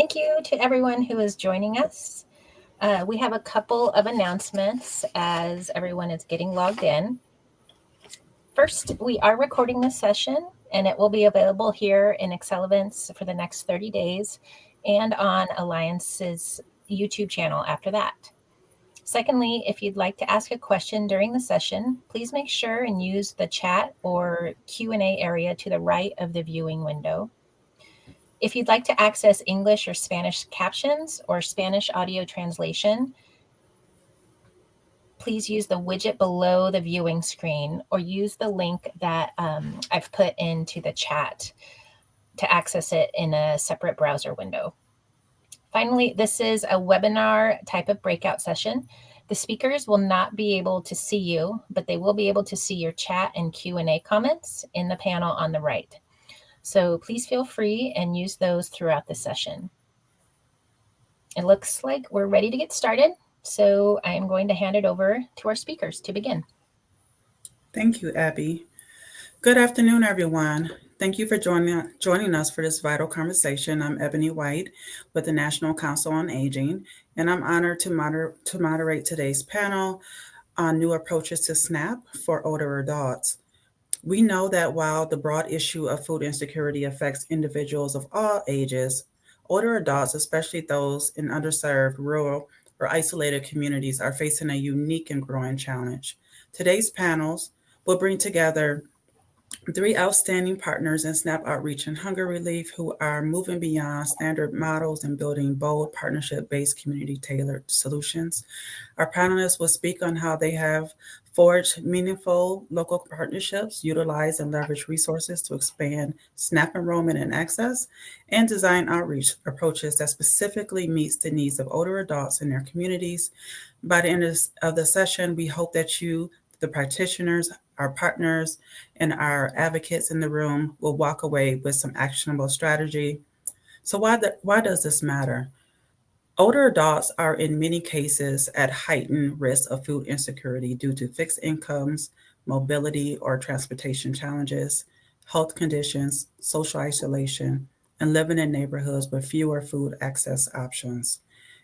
thank you to everyone who is joining us. We have a couple of announcements as everyone is getting logged in. First, we are recording this session and it will be available here in Excel Events for the next 30 days and on Alliance's YouTube channel after that. Secondly, if you'd like to ask a question during the session, please make sure and use the chat or Q&A area to the right of the viewing window. If you'd like to access English or Spanish captions or Spanish audio translation, please use the widget below the viewing screen or use the link that I've put into the chat to access it in a separate browser window. Finally, this is a webinar type of breakout session. The speakers will not be able to see you, but they will be able to see your chat and Q&A comments in the panel on the right. So please feel free and use those throughout the session. It looks like we're ready to get started. So I am going to hand it over to our speakers to begin. Thank you, Abby. Good afternoon, everyone. Thank you for joining us for this vital conversation. I'm Ebony White with the National Council on Aging, and I'm honored to moderate today's panel on new approaches to SNAP for older adults. We know that while the broad issue of food insecurity affects individuals of all ages, older adults, especially those in underserved, rural, or isolated communities, are facing a unique and growing challenge. Today's panels will bring together three outstanding partners in SNAP Outreach and Hunger Relief who are moving beyond standard models and building bold partnership-based community-tailored solutions. Our panelists will speak on how they have forged meaningful local partnerships, utilize and leverage resources to expand SNAP enrollment and access, and design outreach approaches that specifically meets the needs of older adults in their communities. By the end of the session, we hope that you, the practitioners, our partners, and our advocates in the room will walk away with some actionable strategy. So why does this matter? Older adults are in many cases at heightened risk of food insecurity due to fixed incomes, mobility or transportation challenges, health conditions, social isolation, and living in neighborhoods with fewer food access options.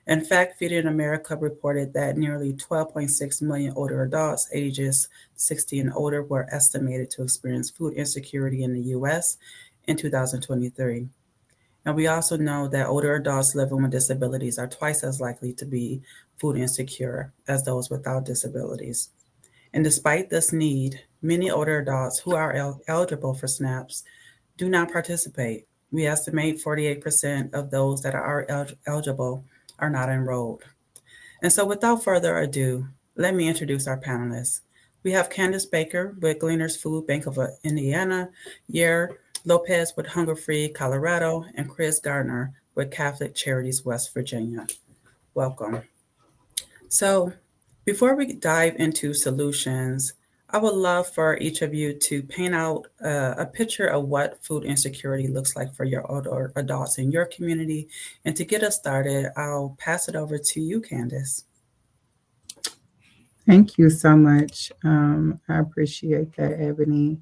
In fact, Feeding America reported that nearly 12.6 million older adults ages 60 and older were estimated to experience food insecurity in the U.S. in 2023. And we also know that older adults living with disabilities are twice as likely to be food insecure as those without disabilities. And despite this need, many older adults who are eligible for SNAPs do not participate. We estimate 48% of those that are eligible are not enrolled. And so without further ado, let me introduce our panelists. We have Candace Baker with Gleaners Food Bank of Indiana, Yair Lopez with Hunger Free Colorado, and Chris Gardner with Catholic Charities West Virginia. Welcome. So before we dive into solutions, I would love for each of you to paint out a picture of what food insecurity looks like for your older adults in your community. And to get us started, I'll pass it over to you, Candace. Thank you so much. I appreciate that, Ebony.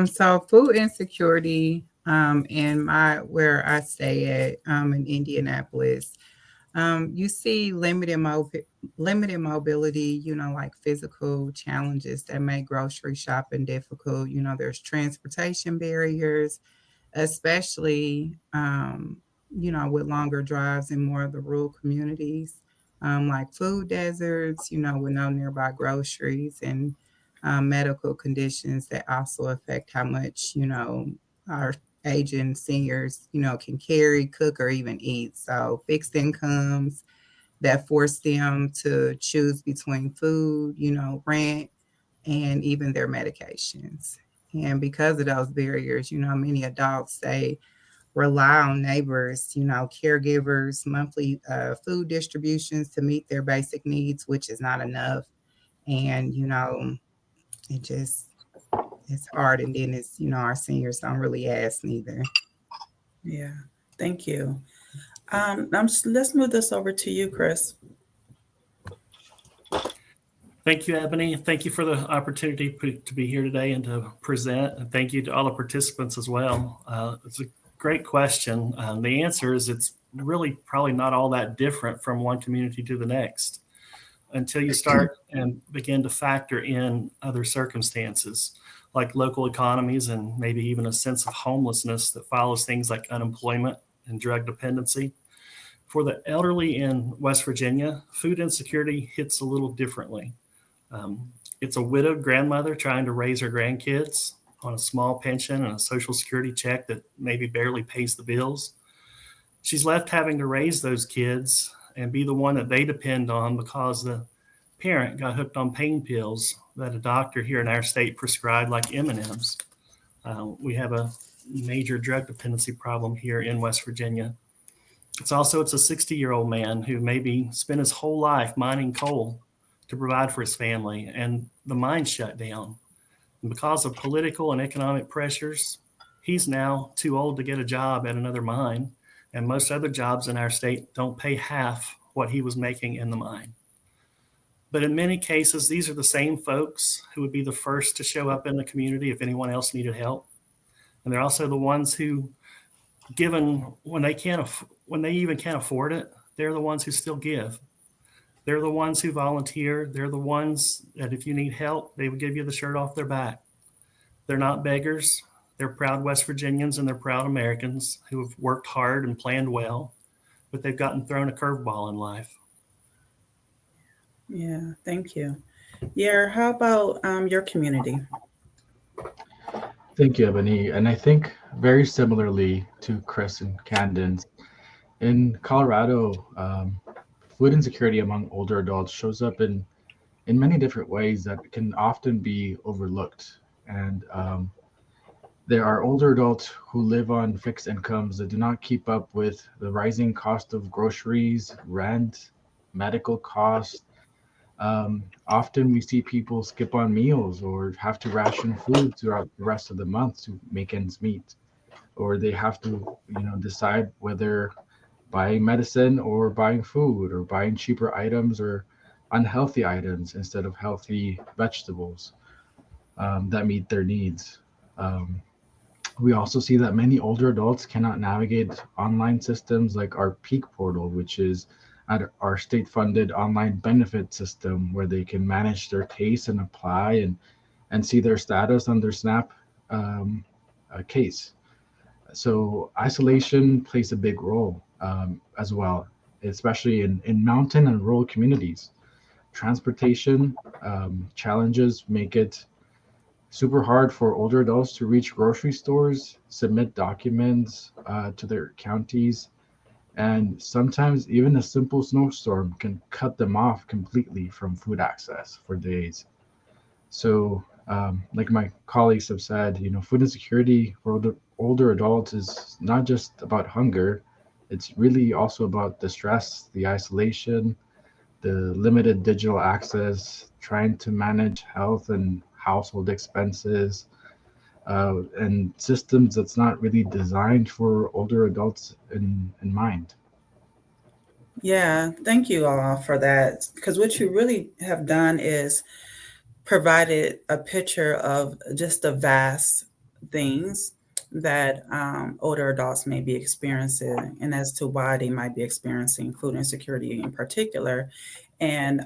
So food insecurity in where I stay at in Indianapolis, you see limited mobility, like physical challenges that make grocery shopping difficult. There's transportation barriers, especially, with longer drives in more of the rural communities, like food deserts, with no nearby groceries and medical conditions that also affect how much, our aging seniors, can carry, cook, or even eat. So fixed incomes that force them to choose between food, rent, and even their medications. And because of those barriers, many adults, they rely on neighbors, caregivers, monthly food distributions to meet their basic needs, which is not enough. And, it's hard. And then it's, our seniors don't really ask neither. Yeah, thank you. Let's move this over to you, Chris. Thank you, Ebony. Thank you for the opportunity to be here today and to present. And thank you to all the participants as well. It's a great question. The answer is it's really probably not all that different from one community to the next until you start and begin to factor in other circumstances like local economies and maybe even a sense of homelessness that follows things like unemployment and drug dependency. For the elderly in West Virginia, food insecurity hits a little differently. It's a widowed grandmother trying to raise her grandkids on a small pension and a Social Security check that maybe barely pays the bills. She's left having to raise those kids and be the one that they depend on because the parent got hooked on pain pills that a doctor here in our state prescribed like M&Ms. We have a major drug dependency problem here in West Virginia. It's a 60-year-old man who maybe spent his whole life mining coal to provide for his family, and the mine shut down. And because of political and economic pressures, he's now too old to get a job at another mine, and most other jobs in our state don't pay half what he was making in the mine. But in many cases, these are the same folks who would be the first to show up in the community if anyone else needed help. And they're also the ones who, given when they even can't afford it, they're the ones who still give. They're the ones who volunteer. They're the ones that if you need help, they would give you the shirt off their back. They're not beggars. They're proud West Virginians and they're proud Americans who have worked hard and planned well, but they've gotten thrown a curveball in life. Yeah, thank you. Yeah, how about your community? Thank you, Ebony. And I think very similarly to Chris and Candence, in Colorado, food insecurity among older adults shows up in many different ways that can often be overlooked. And there are older adults who live on fixed incomes that do not keep up with the rising cost of groceries, rent, medical costs. Often we see people skip on meals or have to ration food throughout the rest of the month to make ends meet, or they have to, decide whether buying medicine or buying food or buying cheaper items or unhealthy items instead of healthy vegetables that meet their needs. We also see that many older adults cannot navigate online systems like our Peak portal, which is at our state-funded online benefit system where they can manage their case and apply and see their status on their SNAP case. So isolation plays a big role as well, especially in mountain and rural communities. Transportation challenges make it super hard for older adults to reach grocery stores, submit documents to their counties, and sometimes even a simple snowstorm can cut them off completely from food access for days. So, like my colleagues have said, food insecurity for older adults is not just about hunger. It's really also about the stress, the isolation, the limited digital access, trying to manage health and household expenses, and systems that's not really designed for older adults in mind. Yeah, thank you all for that. Because what you really have done is provided a picture of just the vast things that older adults may be experiencing and as to why they might be experiencing food insecurity in particular. And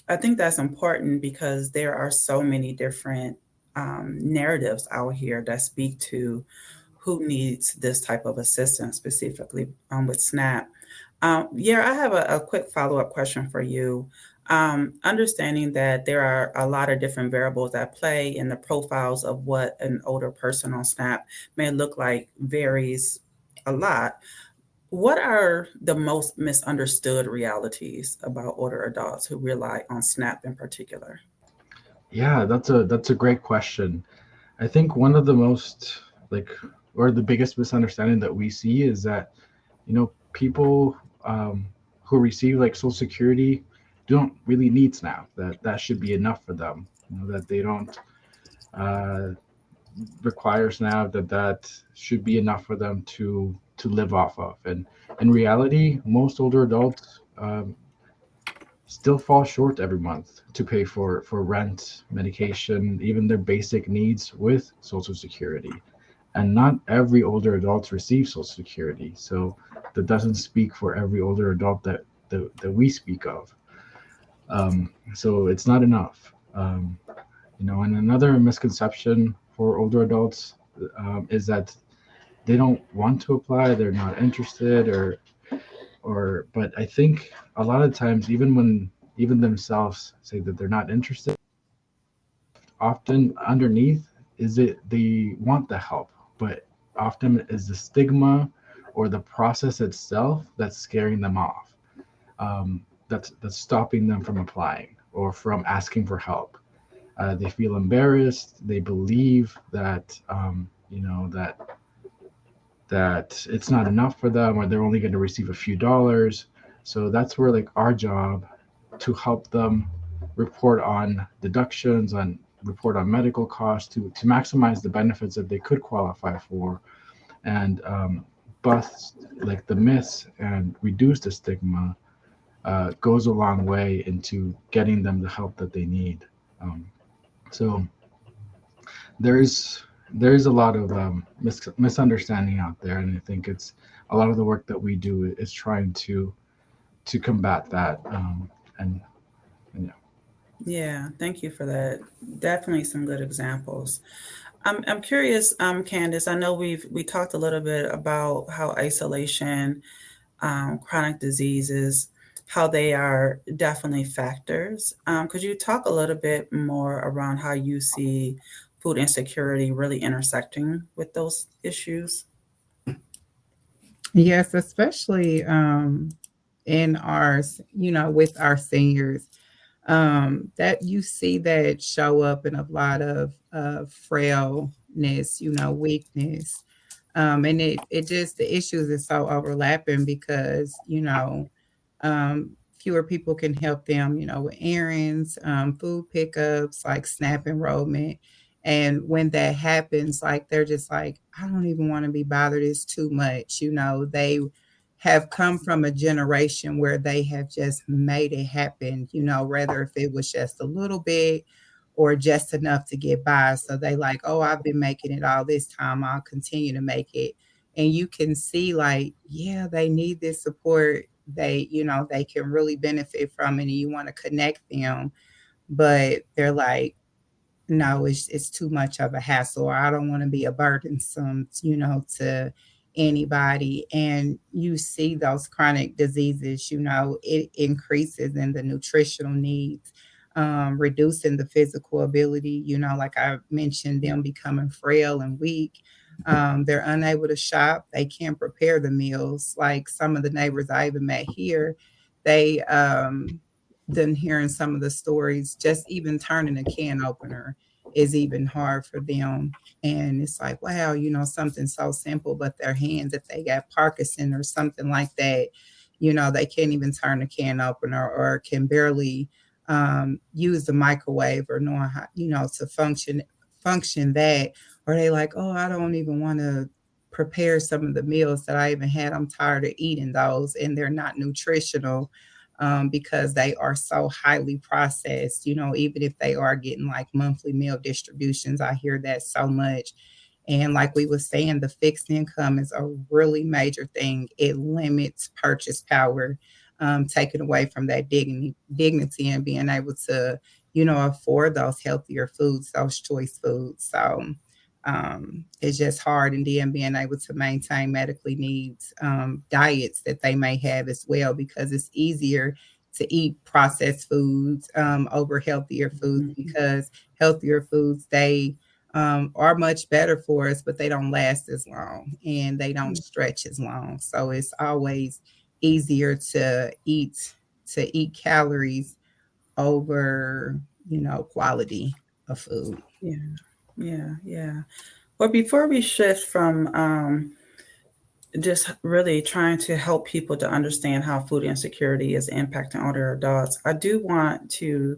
I think that's important because there are so many different narratives out here that speak to who needs this type of assistance, specifically with SNAP. Yeah, I have a quick follow-up question for you. Understanding that there are a lot of different variables at play in the profiles of what an older person on SNAP may look like varies a lot. What are the most misunderstood realities about older adults who rely on SNAP in particular? Yeah, that's a great question. I think one of the most or the biggest misunderstanding that we see is that people who receive Social Security don't really need SNAP. That should be enough for them. That they don't require SNAP. That should be enough for them to live off of. And in reality, most older adults still fall short every month to pay for rent, medication, even their basic needs with Social Security. And not every older adult receives Social Security. So that doesn't speak for every older adult that we speak of. So it's not enough. And another misconception for older adults is that they don't want to apply, they're not interested, but I think a lot of times, even themselves say that they're not interested, often underneath is it they want the help, but often is the stigma or the process itself that's scaring them off. That's stopping them from applying or from asking for help. They feel embarrassed. They believe that that it's not enough for them, or they're only going to receive a few dollars. So that's where like our job to help them report on deductions, on report on medical costs, to maximize the benefits that they could qualify for, and bust like the myths and reduce the stigma, goes a long way into getting them the help that they need. So there's a lot of misunderstanding out there, and I think it's a lot of the work that we do is trying to combat that. And yeah. Yeah, thank you for that. Definitely some good examples. I'm curious, Candace. I know we talked a little bit about how isolation, chronic diseases, how they are definitely factors. Could you talk a little bit more around how you see food insecurity really intersecting with those issues? Yes, especially in with our seniors, that you see that show up in a lot of frailness, weakness. And it just, the issues is so overlapping because, fewer people can help them, with errands, food pickups, like SNAP enrollment. And when that happens, like they're just like, I don't even want to be bothered. It's too much. They have come from a generation where they have just made it happen, whether if it was just a little bit or just enough to get by. So they like, oh, I've been making it all this time. I'll continue to make it. And you can see like, yeah, they need this support. They can really benefit from it, and you want to connect them, but they're like, no, it's too much of a hassle, or I don't want to be a burdensome, to anybody. And you see those chronic diseases, it increases in the nutritional needs, reducing the physical ability, like I mentioned, them becoming frail and weak. They're unable to shop. They can't prepare the meals. Like some of the neighbors I even met here, they then hearing some of the stories, just even turning a can opener is even hard for them. And it's like, wow, something so simple, but their hands, if they got Parkinson or something like that, they can't even turn a can opener or can barely use the microwave or know how, to function that. Or they like, oh, I don't even want to prepare some of the meals that I even had. I'm tired of eating those, and they're not nutritional, because they are so highly processed. Even if they are getting like monthly meal distributions, I hear that so much. And like we were saying, the fixed income is a really major thing. It limits purchase power, taken away from that dignity and being able to, afford those healthier foods, those choice foods. So it's just hard. And then being able to maintain medically needs diets that they may have as well, because it's easier to eat processed foods over healthier foods, because healthier foods, they are much better for us, but they don't last as long and they don't stretch as long. So it's always easier to eat calories over, quality of food. Yeah, yeah. But before we shift from just really trying to help people to understand how food insecurity is impacting older adults, I do want to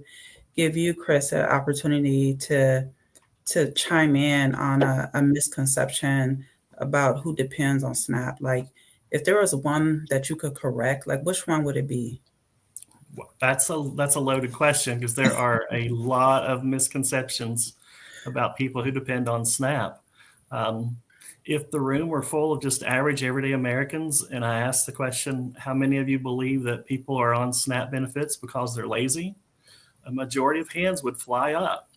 give you, Chris, an opportunity to chime in on a misconception about who depends on SNAP. Like, if there was one that you could correct, like which one would it be? That's a loaded question, because there are a lot of misconceptions about people who depend on SNAP. If the room were full of just average everyday Americans and I asked the question, how many of you believe that people are on SNAP benefits because they're lazy? A majority of hands would fly up.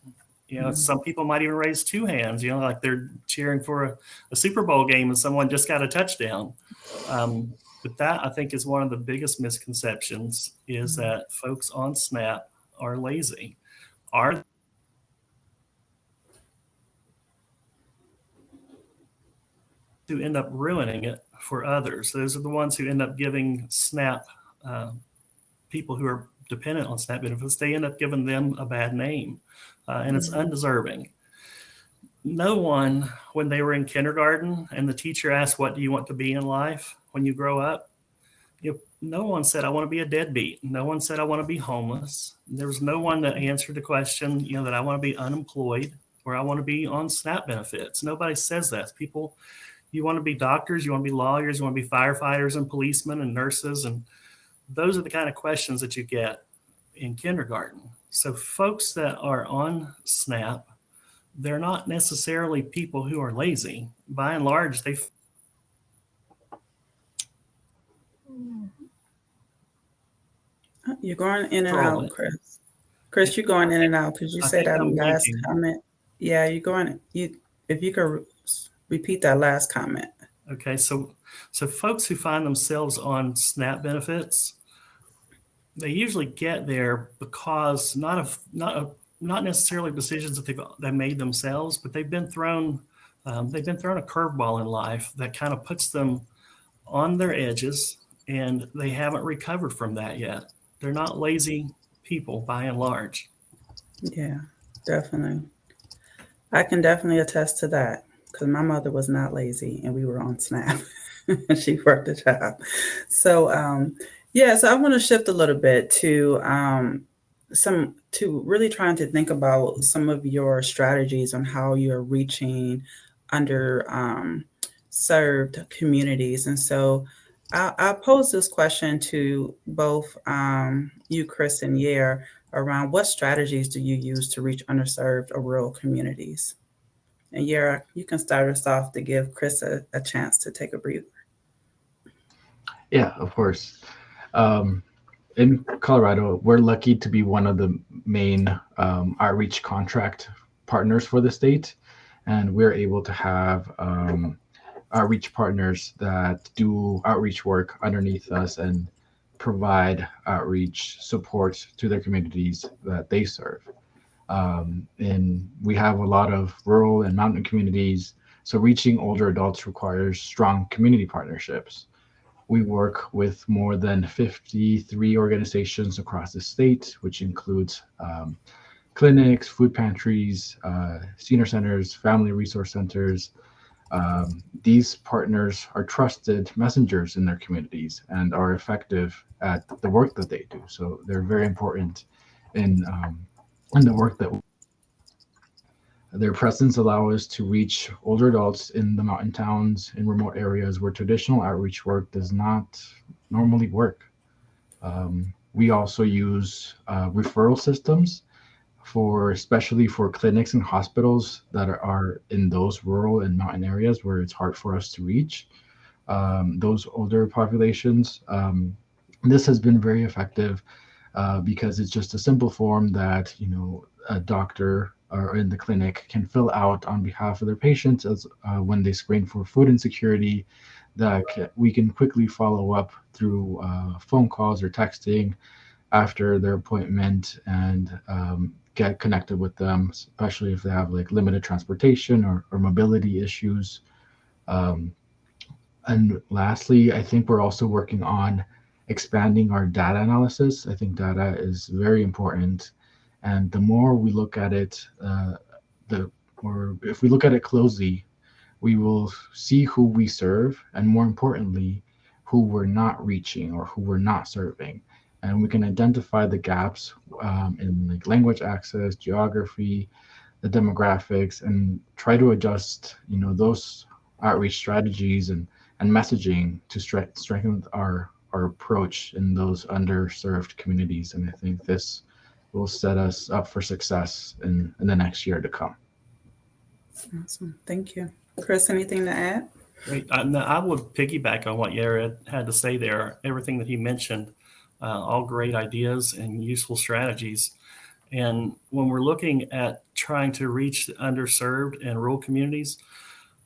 Some people might even raise two hands, like they're cheering for a Super Bowl game and someone just got a touchdown. But that, I think, is one of the biggest misconceptions, is that folks on SNAP are lazy. Are who end up ruining it for others. Those are the ones who end up giving SNAP, people who are dependent on SNAP benefits, they end up giving them a bad name, and it's undeserving. No one, when they were in kindergarten and the teacher asked, what do you want to be in life when you grow up? No one said, I want to be a deadbeat. No one said, I want to be homeless. There was no one that answered the question, that I want to be unemployed or I want to be on SNAP benefits. Nobody says that. People, you want to be doctors, you want to be lawyers, you want to be firefighters and policemen and nurses. And those are the kind of questions that you get in kindergarten. So folks that are on SNAP, they're not necessarily people who are lazy. By and large, You're going in and out, Chris. Chris, you're going in and out. Could you say that last comment? Yeah, you're going. If you could repeat that last comment. Okay, so folks who find themselves on SNAP benefits, they usually get there because not necessarily decisions that they made themselves, but they've been thrown a curveball in life that kind of puts them on their edges, and they haven't recovered from that yet. They're not lazy people by and large. Yeah, definitely. I can definitely attest to that, because my mother was not lazy and we were on SNAP and she worked a job. So, so I want to shift a little bit to really trying to think about some of your strategies on how you're reaching under served communities. And so I pose this question to both you, Chris, and Yair, around what strategies do you use to reach underserved or rural communities? And Yair, you can start us off to give Chris a chance to take a breather. Yeah, of course. In Colorado, we're lucky to be one of the main outreach contract partners for the state, and we're able to have outreach partners that do outreach work underneath us and provide outreach support to their communities that they serve. And we have a lot of rural and mountain communities, so reaching older adults requires strong community partnerships. We work with more than 53 organizations across the state, which includes clinics, food pantries, senior centers, family resource centers. These partners are trusted messengers in their communities and are effective at the work that they do. So they're very important in the work that their presence allows us to reach older adults in the mountain towns in remote areas where traditional outreach work does not normally work. We also use referral systems especially for clinics and hospitals that are in those rural and mountain areas where it's hard for us to reach those older populations. This has been very effective because it's just a simple form that a doctor or in the clinic can fill out on behalf of their patients as when they screen for food insecurity, that we can quickly follow up through phone calls or texting after their appointment and get connected with them, especially if they have like limited transportation or mobility issues. And lastly, I think we're also working on expanding our data analysis. I think data is very important. And the more we look at it, if we look at it closely, we will see who we serve, and more importantly, who we're not reaching or who we're not serving. And we can identify the gaps in like language access, geography, the demographics, and try to adjust, those outreach strategies and messaging to strengthen our approach in those underserved communities. And I think this will set us up for success in the next year to come. Awesome. Thank you. Chris, anything to add? Great. I would piggyback on what Yared had to say there. Everything that he mentioned, all great ideas and useful strategies. And when we're looking at trying to reach the underserved and rural communities,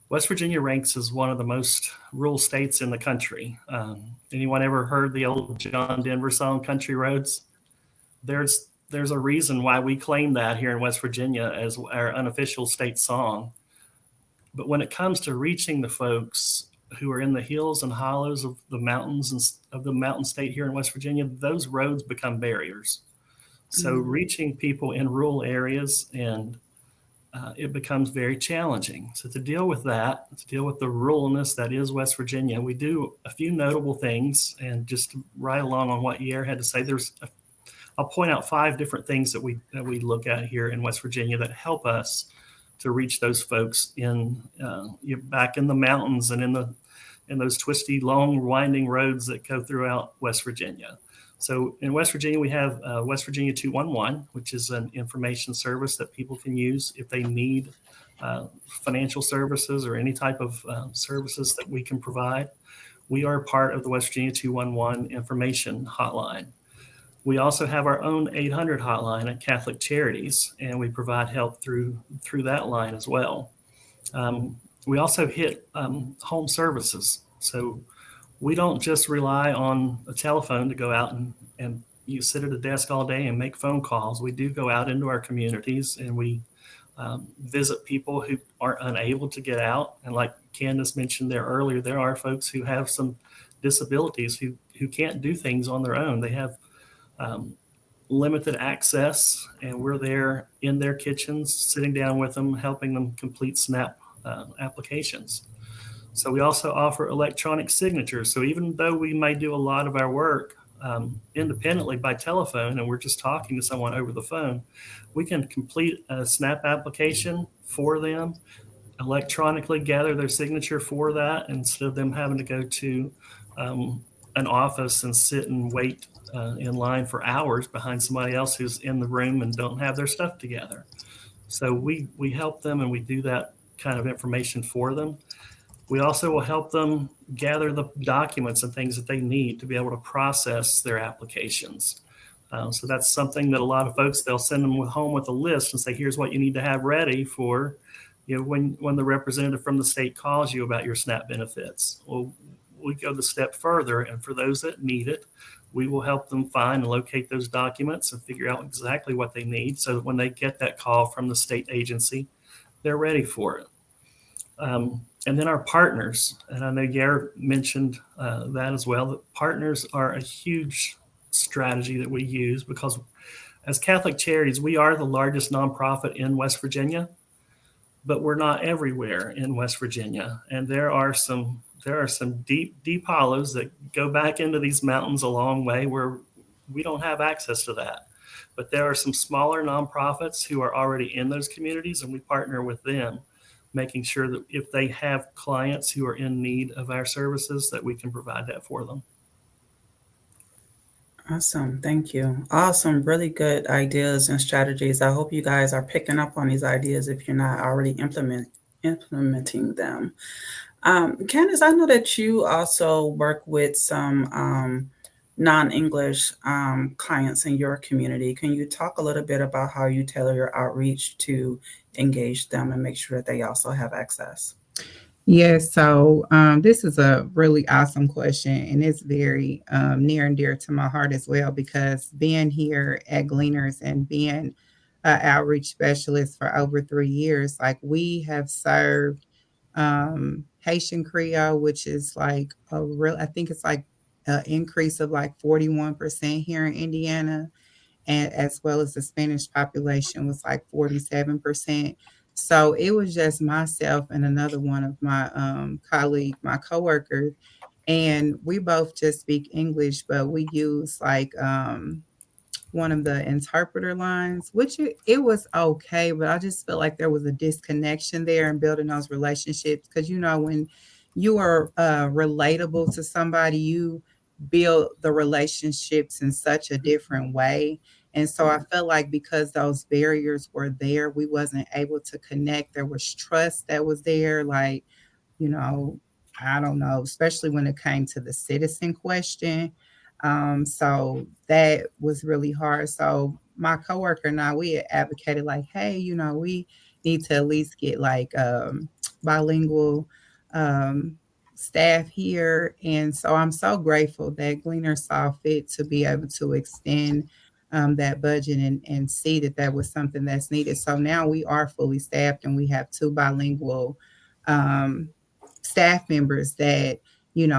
West Virginia ranks as one of the most rural states in the country. Anyone ever heard the old John Denver song, Country Roads? There's a reason why we claim that here in West Virginia as our unofficial state song. But when it comes to reaching the folks who are in the hills and hollows of the mountains and of the mountain state here in West Virginia, those roads become barriers. So reaching people in rural areas and it becomes very challenging. So to deal with that, to deal with the ruralness that is West Virginia, we do a few notable things. And just to ride along on what Yair had to say, I'll point out 5 different things that we look at here in West Virginia that help us to reach those folks in back in the mountains and in those twisty, long, winding roads that go throughout West Virginia. So in West Virginia, we have West Virginia 211, which is an information service that people can use if they need financial services or any type of services that we can provide. We are part of the West Virginia 211 information hotline. We also have our own 800 hotline at Catholic Charities, and we provide help through that line as well. We also hit home services. So we don't just rely on a telephone to go out and you sit at a desk all day and make phone calls. We do go out into our communities and we visit people who are unable to get out. And like Candace mentioned there earlier, there are folks who have some disabilities who can't do things on their own. They have limited access, and we're there in their kitchens, sitting down with them, helping them complete SNAP applications. So we also offer electronic signatures. So even though we may do a lot of our work independently by telephone, and we're just talking to someone over the phone, we can complete a SNAP application for them, electronically gather their signature for that, instead of them having to go to an office and sit and wait in line for hours behind somebody else who's in the room and don't have their stuff together. So we help them, and we do that kind of information for them. We also will help them gather the documents and things that they need to be able to process their applications. So that's something that a lot of folks, they'll send them home with a list and say, here's what you need to have ready for, when the representative from the state calls you about your SNAP benefits. Well, we go the step further, and for those that need it, we will help them find and locate those documents and figure out exactly what they need so that when they get that call from the state agency, they're ready for it. And then our partners, and I know Yair mentioned that as well, that partners are a huge strategy that we use because as Catholic Charities, we are the largest nonprofit in West Virginia, but we're not everywhere in West Virginia. And there are some deep hollows that go back into these mountains a long way where we don't have access to that. But there are some smaller nonprofits who are already in those communities, and we partner with them, making sure that if they have clients who are in need of our services, that we can provide that for them. Awesome. Thank you. Awesome. Really good ideas and strategies. I hope you guys are picking up on these ideas if you're not already implementing them. Candace, I know that you also work with some non-English clients in your community. Can you talk a little bit about how you tailor your outreach to engage them and make sure that they also have access? Yes, so this is a really awesome question, and it's very near and dear to my heart as well, because being here at Gleaners and being an outreach specialist for over 3 years, like we have served Haitian Creole, which is like I think it's like an increase of like 41% here in Indiana, and as well as the Spanish population was like 47%. So it was just myself and another one of my my coworkers, and we both just speak English, but we use like one of the interpreter lines, which it was okay, but I just felt like there was a disconnection there in building those relationships. Because when you are relatable to somebody, you build the relationships in such a different way. And so I felt like because those barriers were there, we wasn't able to connect. There was trust that was there, like, you know, I don't know, especially when it came to the citizen question. So that was really hard. So my coworker and I, we had advocated like, hey, we need to at least get like bilingual um, staff here. And so I'm so grateful that Gleaner saw fit to be able to extend that budget and see that that was something that's needed. So now we are fully staffed and we have 2 bilingual um, staff members that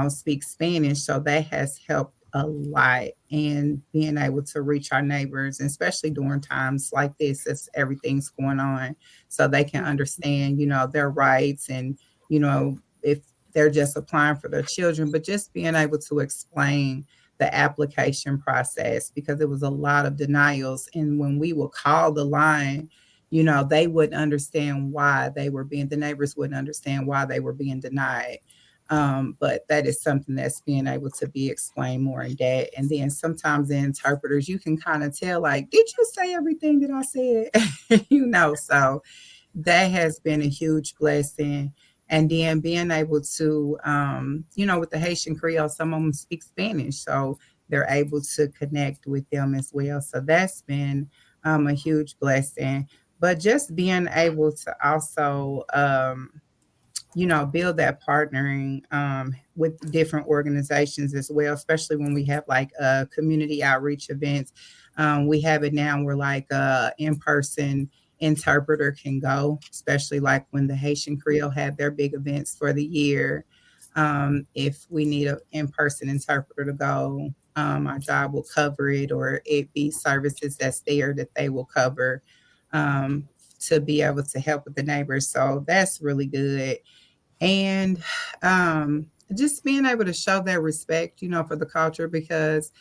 speak Spanish, so that has helped a lot in being able to reach our neighbors, especially during times like this as everything's going on, so they can understand their rights, and if they're just applying for their children, but just being able to explain the application process, because it was a lot of denials, and when we will call the line, they wouldn't understand why the neighbors wouldn't understand why they were being denied. But that is something that's being able to be explained more in depth. And then sometimes the interpreters, you can kind of tell, like, did you say everything that I said? So that has been a huge blessing. And then being able to, with the Haitian Creole, some of them speak Spanish, so they're able to connect with them as well. So that's been a huge blessing. But just being able to also, build that partnering with different organizations as well, especially when we have like community outreach events. We have it now where like in-person interpreter can go, especially like when the Haitian Creole had their big events for the year. If we need an in-person interpreter to go, our job will cover it, or it be services that's there that they will cover to be able to help with the neighbors. So that's really good. And just being able to show that respect, for the culture, because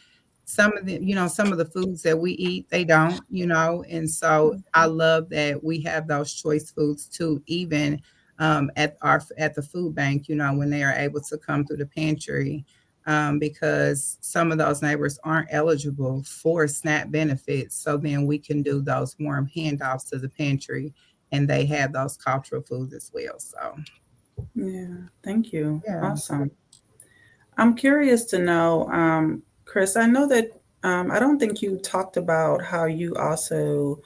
some of the foods that we eat, they don't, and so I love that we have those choice foods too, even at the food bank, when they are able to come through the pantry, because some of those neighbors aren't eligible for SNAP benefits. So then we can do those warm handoffs to the pantry, and they have those cultural foods as well. So Yeah, thank you. yeah. Awesome. I'm curious to know, Chris, I know that I don't think you talked about how you also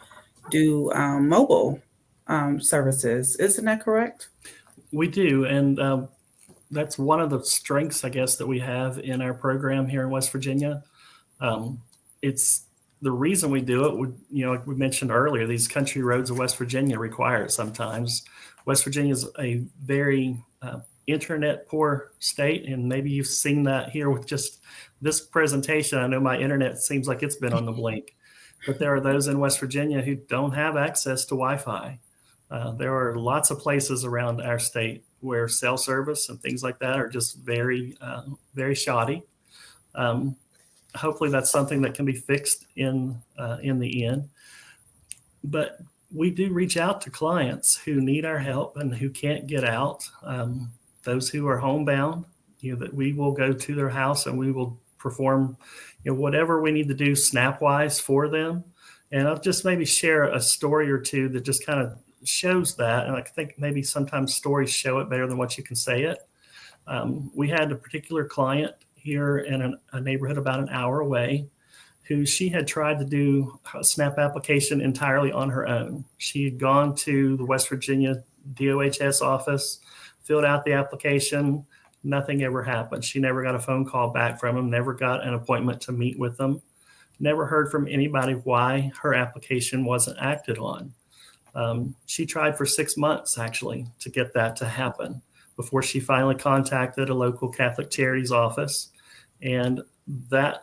do mobile services. Isn't that correct? We do, and that's one of the strengths, I guess, that we have in our program here in West Virginia. It's the reason we do it. Like we mentioned earlier, these country roads of West Virginia require it sometimes. West Virginia is a very internet poor state, and maybe you've seen that here with just this presentation. I know my internet seems like it's been on the blink, but there are those in West Virginia who don't have access to Wi-Fi. There are lots of places around our state where cell service and things like that are just very, very shoddy. Hopefully that's something that can be fixed in the end. But we do reach out to clients who need our help and who can't get out. Those who are homebound, that we will go to their house and we will perform, whatever we need to do SNAP-wise for them. And I'll just maybe share a story or two that just kind of shows that. And I think maybe sometimes stories show it better than what you can say it. We had a particular client here in a neighborhood about an hour away who she had tried to do a SNAP application entirely on her own. She had gone to the West Virginia DOHS office, filled out the application. Nothing ever happened. She never got a phone call back from them, never got an appointment to meet with them, never heard from anybody why her application wasn't acted on. She tried for 6 months, actually, to get that to happen before she finally contacted a local Catholic Charities office. And the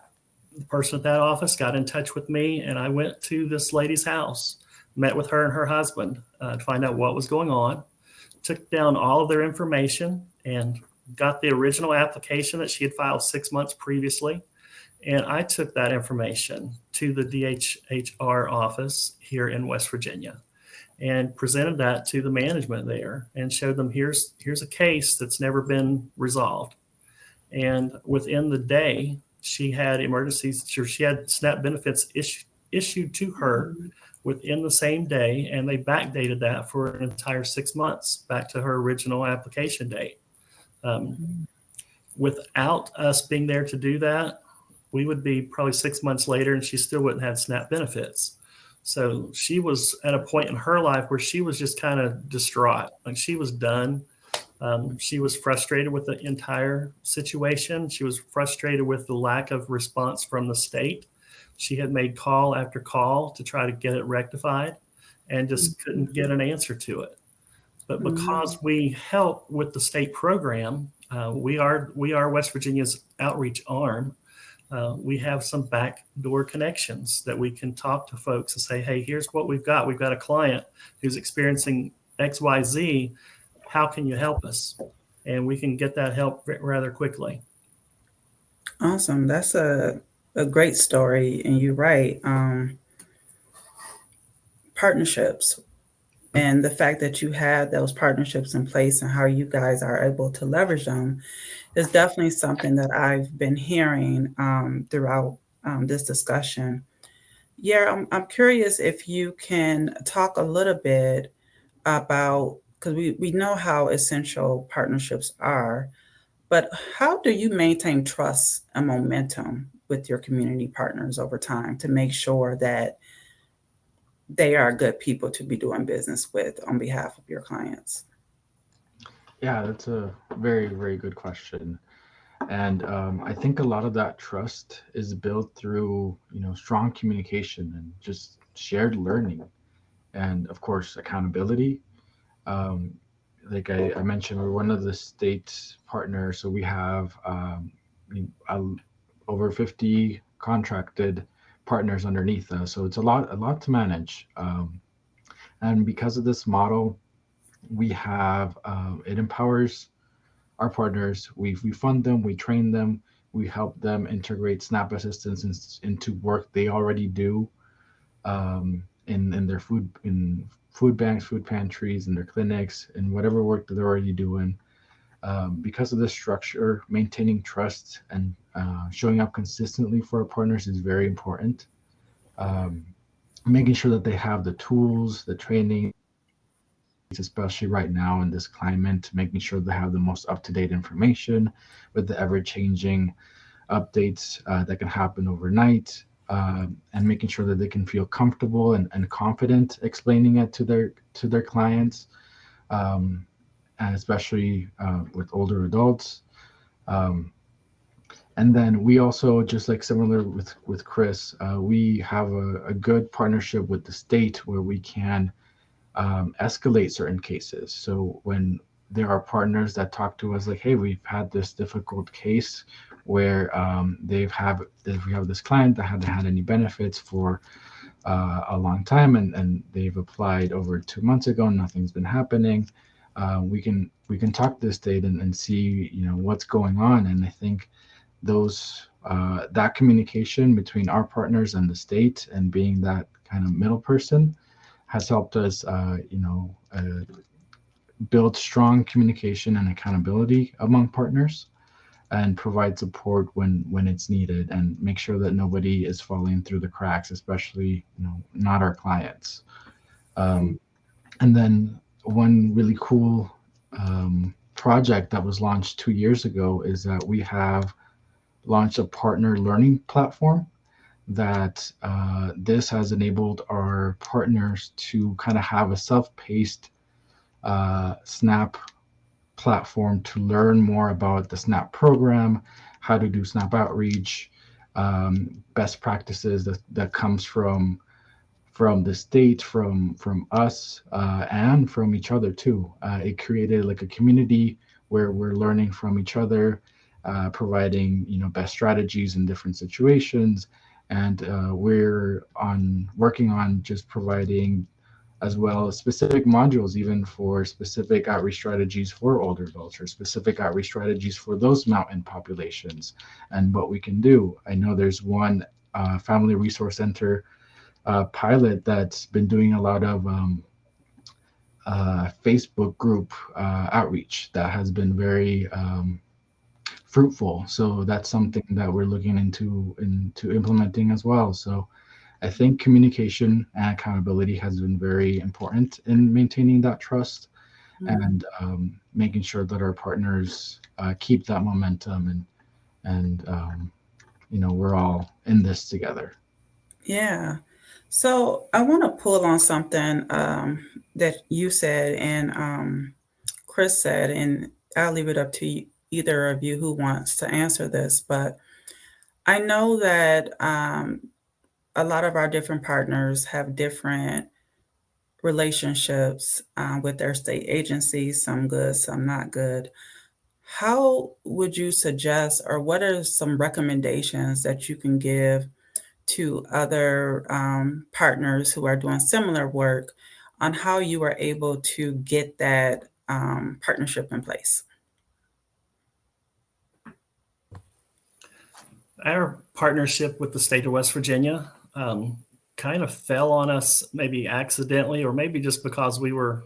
person at that office got in touch with me, and I went to this lady's house, met with her and her husband to find out what was going on, took down all of their information, and got the original application that she had filed 6 months previously. And I took that information to the DHHR office here in West Virginia and presented that to the management there and showed them, here's a case that's never been resolved. And within the day, she had SNAP benefits issued to her within the same day, and they backdated that for an entire 6 months back to her original application date. Without us being there to do that, we would be probably 6 months later and she still wouldn't have SNAP benefits. So she was at a point in her life where she was just kind of distraught. Like, she was done. She was frustrated with the entire situation. She was frustrated with the lack of response from the state. She had made call after call to try to get it rectified and just couldn't get an answer to it. But because we help with the state program, we are West Virginia's outreach arm. We have some backdoor connections that we can talk to folks and say, hey, here's what we've got. We've got a client who's experiencing XYZ. How can you help us? And we can get that help rather quickly. Awesome. That's a great story. And you're right. Partnerships and the fact that you have those partnerships in place and how you guys are able to leverage them is definitely something that I've been hearing throughout this discussion. Yeah, I'm curious if you can talk a little bit about, because we know how essential partnerships are, but how do you maintain trust and momentum with your community partners over time to make sure that they are good people to be doing business with on behalf of your clients? Yeah, that's a very, very good question. And I think a lot of that trust is built through, strong communication and just shared learning, and of course, accountability. Um, like I mentioned, we're one of the state partners, so we have uh, over 50 contracted partners underneath us. So it's a lot to manage. And because of this model, we have it empowers our partners. We fund them, we train them, we help them integrate SNAP assistance into work they already do in their food banks, food pantries, in their clinics, and whatever work that they're already doing. Because of this structure, maintaining trust and showing up consistently for our partners is very important. Um, Making sure that they have the tools, the training, especially right now in this climate, making sure they have the most up-to-date information with the ever-changing updates that can happen overnight, and making sure that they can feel comfortable and confident explaining it to their clients, and especially with older adults. Um, and then we also, just like similar with Chris, we have a good partnership with the state where we can escalate certain cases. So when there are partners that talk to us like, hey, we've had this difficult case where we have this client that hadn't had any benefits for a long time, and they've applied over 2 months ago and nothing's been happening. We can talk to the state and see what's going on. And I think that communication between our partners and the state and being that kind of middle person has helped us, build strong communication and accountability among partners, and provide support when it's needed, and make sure that nobody is falling through the cracks, especially not our clients. And then one really cool project that was launched 2 years ago is that we have launched a partner learning platform that this has enabled our partners to kind of have a self-paced SNAP platform to learn more about the SNAP program, how to do SNAP outreach, best practices that comes from the state, from us, and from each other too. It created like a community where we're learning from each other, providing best strategies in different situations, and we're working on just providing as well specific modules even for specific outreach strategies for older adults, or specific outreach strategies for those mountain populations and what we can do. I know there's one family resource center pilot that's been doing a lot of Facebook group outreach that has been very fruitful. So that's something that we're looking into implementing as well. So I think communication and accountability has been very important in maintaining that trust and making sure that our partners keep that momentum and we're all in this together. Yeah. So I want to pull on something that you said and Chris said, and I'll leave it up to either of you who wants to answer this. But I know that a lot of our different partners have different relationships with their state agencies, some good, some not good. How would you suggest, or what are some recommendations that you can give to other partners who are doing similar work on how you are able to get that partnership in place? Our partnership with the state of West Virginia kind of fell on us maybe accidentally, or maybe just because we were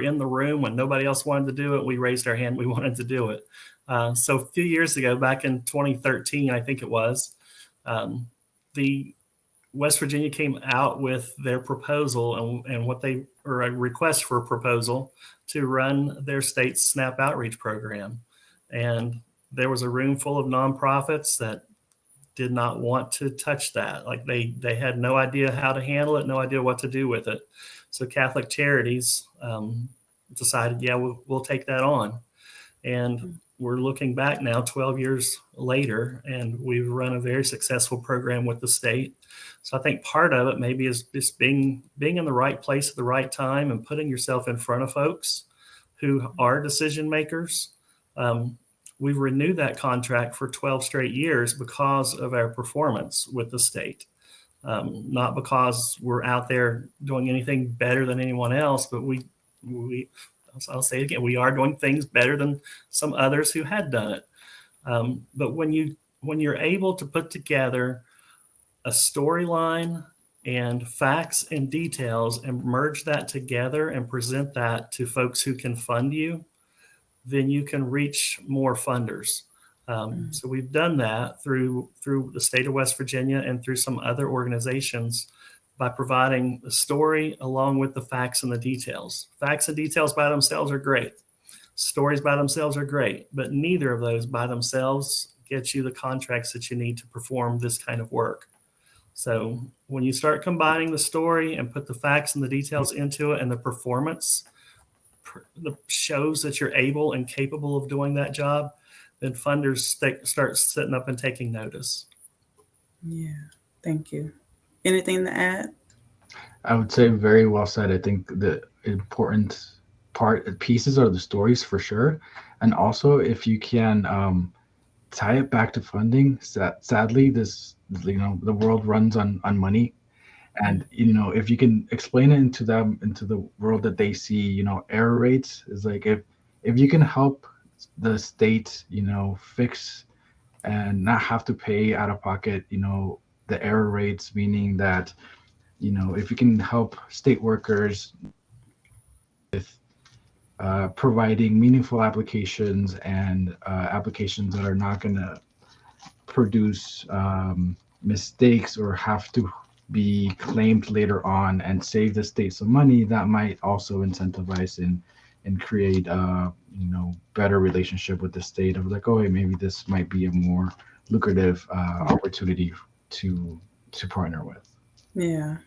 in the room when nobody else wanted to do it. We raised our hand. We wanted to do it. So a few years ago, back in 2013, I think it was, the West Virginia came out with their proposal and what they, or a request for a proposal to run their state's SNAP outreach program. And there was a room full of nonprofits that did not want to touch that. Like they had no idea how to handle it, no idea what to do with it. So Catholic Charities decided, yeah, we'll take that on. And we're looking back now 12 years later, and we've run a very successful program with the state. So I think part of it maybe is just being in the right place at the right time and putting yourself in front of folks who are decision makers. We've renewed that contract for 12 straight years because of our performance with the state. Not because we're out there doing anything better than anyone else, but I'll say it again, we are doing things better than some others who had done it. But when you're able to put together a storyline and facts and details and merge that together and present that to folks who can fund you, then you can reach more funders. So we've done that through the state of West Virginia and through some other organizations by providing the story along with the facts and the details. Facts and details by themselves are great. Stories by themselves are great, but neither of those by themselves get you the contracts that you need to perform this kind of work. So when you start combining the story and put the facts and the details into it and the performance shows that you're able and capable of doing that job, then funders start sitting up and taking notice. Yeah, thank you. Anything to add? I would say very well said. I think the important pieces are the stories for sure, and also if you can tie it back to funding. Sadly, the world runs on money, and if you can explain it into the world that they see, error rates is like if you can help the state fix and not have to pay out of pocket the error rates, meaning that if you can help state workers with providing meaningful applications and applications that are not going to produce mistakes or have to be claimed later on and save the state some money, that might also incentivize and create better relationship with the state of like, oh, hey, maybe this might be a more lucrative opportunity to partner with. Yeah.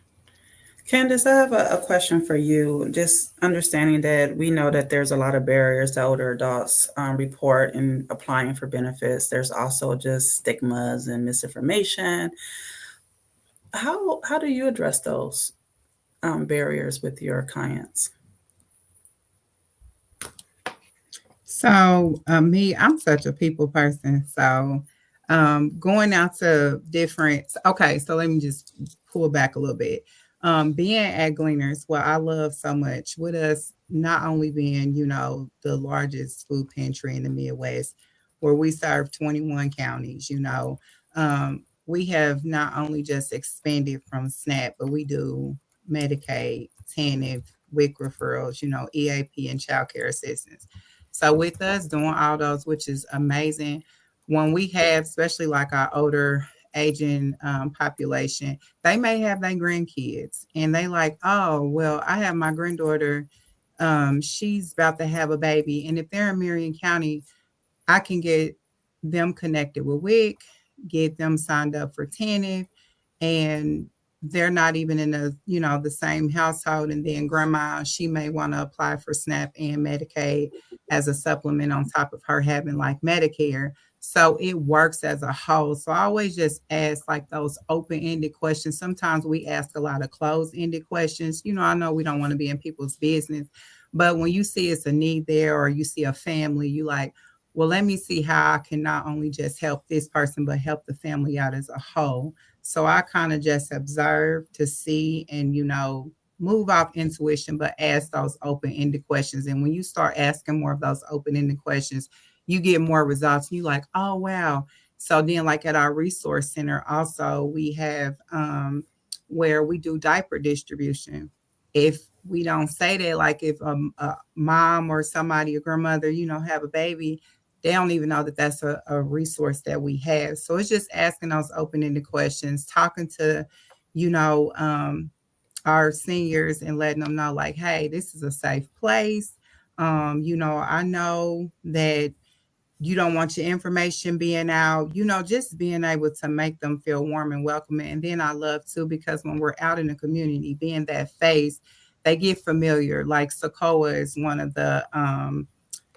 Candace, I have a question for you. Just understanding that we know that there's a lot of barriers that older adults report in applying for benefits. There's also just stigmas and misinformation. How do you address those barriers with your clients? So me, I'm such a people person. So going out to different, okay, so let me just pull back a little bit. Being at Gleaners, what I love so much, with us not only being, the largest food pantry in the Midwest, where we serve 21 counties, we have not only just expanded from SNAP, but we do Medicaid, TANF, WIC referrals, EAP and child care assistance. So with us doing all those, which is amazing, when we have, especially like our older aging population, they may have their grandkids and they like, oh, well, I have my granddaughter. She's about to have a baby. And if they're in Marion County, I can get them connected with WIC, get them signed up for TANF, and they're not even in the same household. And then grandma, she may want to apply for SNAP and Medicaid as a supplement on top of her having like Medicare. So it works as a whole. So I always just ask like those open-ended questions. Sometimes we ask a lot of closed-ended questions. I know we don't want to be in people's business, but when you see it's a need there or you see a family, you like, well, let me see how I can not only just help this person, but help the family out as a whole. So I kind of just observe to see and, move off intuition, but ask those open-ended questions. And when you start asking more of those open-ended questions, you get more results. You like, oh, wow. So then like at our resource center, also we have where we do diaper distribution. If we don't say that, like if a mom or somebody, a grandmother, have a baby, they don't even know that that's a resource that we have. So it's just asking those open-ended questions, talking to, our seniors and letting them know like, hey, this is a safe place. I know that you don't want your information being out, just being able to make them feel warm and welcoming. And then I love too, because when we're out in the community, being that face, they get familiar. Like Socoa is one of the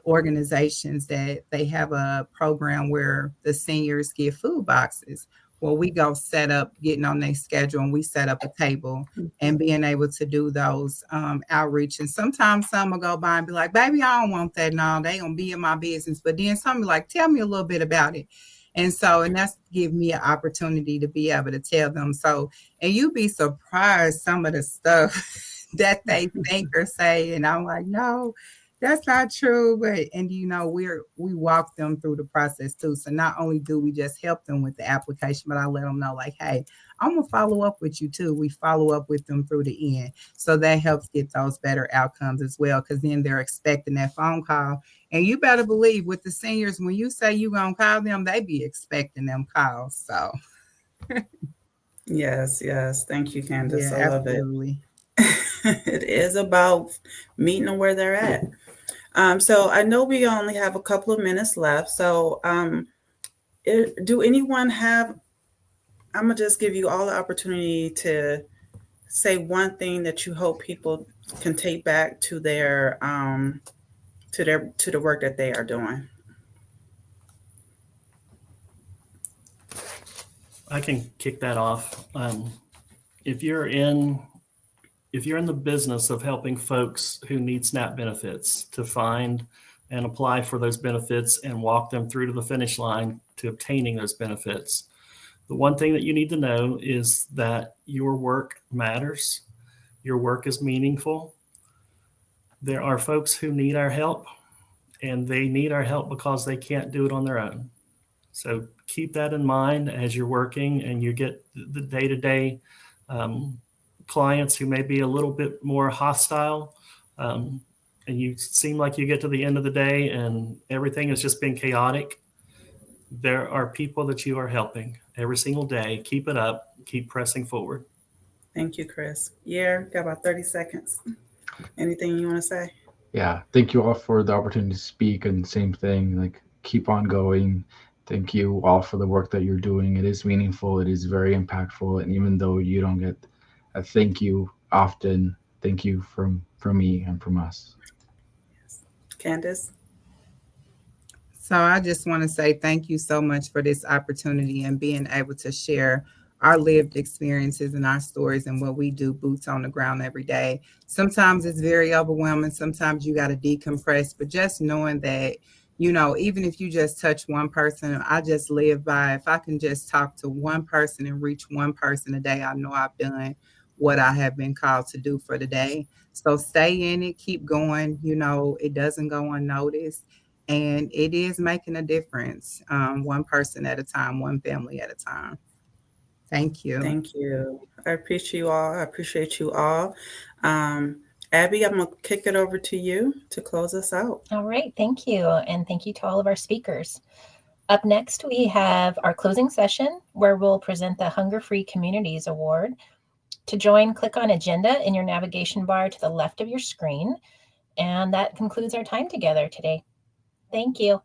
organizations that they have a program where the seniors get food boxes. Well, we go set up, getting on their schedule, and we set up a table and being able to do those outreach. And sometimes some will go by and be like, baby, I don't want that. No, they gonna be in my business. But then some be like, tell me a little bit about it. And that's give me an opportunity to be able to tell them. So, and you'd be surprised some of the stuff that they think or say. And I'm like, no, that's not true. But, and we walk them through the process too. So not only do we just help them with the application, but I let them know like, hey, I'm gonna follow up with you too. We follow up with them through the end. So that helps get those better outcomes as well. Cause then they're expecting that phone call. And you better believe with the seniors, when you say you're gonna call them, they be expecting them calls. So Yes. Thank you, Candace. yeah, I love absolutely. it. It is about meeting them where they're at. So I know we only have a couple of minutes left. So do anyone have, I'm going to just give you all the opportunity to say one thing that you hope people can take back to their to the work that they are doing. I can kick that off. If you're in the business of helping folks who need SNAP benefits to find and apply for those benefits and walk them through to the finish line to obtaining those benefits, the one thing that you need to know is that your work matters. Your work is meaningful. There are folks who need our help, and they need our help because they can't do it on their own. So keep that in mind as you're working and you get the day-to-day clients who may be a little bit more hostile, and you seem like you get to the end of the day and everything has just been chaotic. There are people that you are helping every single day. Keep it up. Keep pressing forward. Thank you, Chris. Yeah, got about 30 seconds. Anything you want to say? Yeah, thank you all for the opportunity to speak, and same thing, like keep on going. Thank you all for the work that you're doing. It is meaningful, it is very impactful, and even though you don't get a thank you often, thank you from me and from us. Candace? So I just want to say thank you so much for this opportunity and being able to share our lived experiences and our stories and what we do boots on the ground every day. Sometimes it's very overwhelming. Sometimes you got to decompress, but just knowing that, even if you just touch one person, I just live by, if I can just talk to one person and reach one person a day, I know I've done what I have been called to do for the day. So stay in it, keep going. It doesn't go unnoticed. And it is making a difference, one person at a time, one family at a time. Thank you. Thank you. I appreciate you all. Abby, I'm going to kick it over to you to close us out. All right. Thank you. And thank you to all of our speakers. Up next, we have our closing session where we'll present the Hunger Free Communities Award. To join, click on Agenda in your navigation bar to the left of your screen. And that concludes our time together today. Thank you.